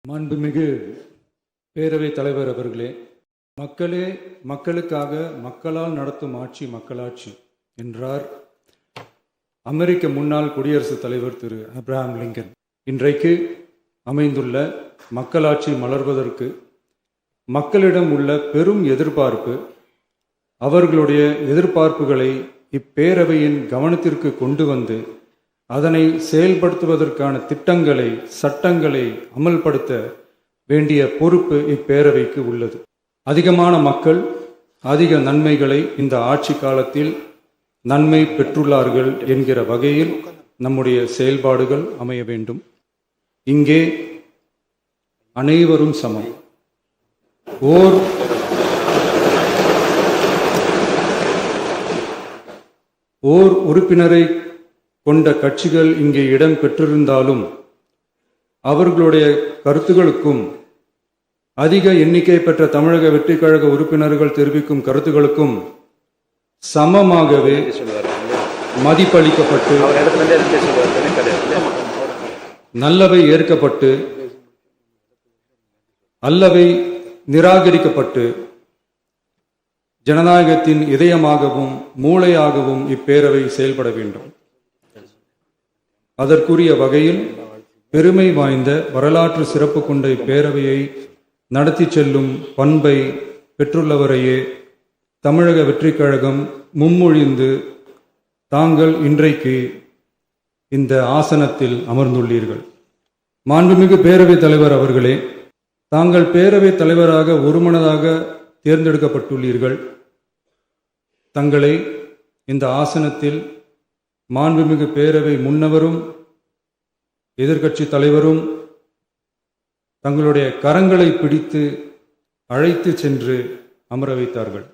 மாண்புமிகு பேரவைத் தலைவர் அவர்களே, மக்களே மக்களுக்காக மக்களால் நடத்தும் ஆட்சி மக்களாட்சி என்றார் அமெரிக்க முன்னாள் குடியரசுத் தலைவர் திரு ஆப்ரஹாம் லிங்கன். இன்றைக்கு அமைந்துள்ள மக்களாட்சி மலர்வதற்கு மக்களிடம் உள்ள பெரும் எதிர்பார்ப்பு, அவர்களுடைய எதிர்பார்ப்புகளை இப்பேரவையின் கவனத்திற்கு கொண்டு வந்து அதனை செயல்படுத்துவதற்கான திட்டங்களை, சட்டங்களை அமல்படுத்த வேண்டிய பொறுப்பு இப்பேரவைக்கு உள்ளது. அதிகமான மக்கள் அதிக நன்மைகளை இந்த ஆட்சி காலத்தில் நன்மை பெற்றுள்ளார்கள் என்கிற வகையில் நம்முடைய செயல்பாடுகள் அமைய வேண்டும். இங்கே அனைவரும் சமம். ஓர் உறுப்பினரை கொண்ட கட்சிகள் இங்கே இடம் பெற்றிருந்தாலும் அவர்களுடைய கருத்துகளுக்கும் அதிக எண்ணிக்கை பெற்ற தமிழக வெற்றிக் கழக உறுப்பினர்கள் தெரிவிக்கும் கருத்துகளுக்கும் சமமாகவே மதிப்பளிக்கப்பட்டு நல்லவை ஏற்கப்பட்டு அல்லவை நிராகரிக்கப்பட்டு ஜனநாயகத்தின் இதயமாகவும் மூளையாகவும் இப்பேரவை செயல்பட வேண்டும். அதற்குரிய வகையில் பெருமை வாய்ந்த வரலாற்று சிறப்பு கொண்ட இப்பேரவையை நடத்தி செல்லும் பண்பை பெற்றுள்ளவரையே தமிழக வெற்றிக் கழகம் முன்மொழிந்து தாங்கள் இன்றைக்கு இந்த ஆசனத்தில் அமர்ந்துள்ளீர்கள். மாண்புமிகு பேரவைத் தலைவர் அவர்களே, தாங்கள் பேரவைத் தலைவராக ஒருமனதாக தேர்ந்தெடுக்கப்பட்டுள்ளீர்கள். தங்களை இந்த ஆசனத்தில் மாண்புமிகு பேரவை முன்னவரும் எதிர்க்கட்சி தலைவரும் தங்களுடைய கரங்களை பிடித்து அழைத்து சென்று அமர வைத்தார்கள்.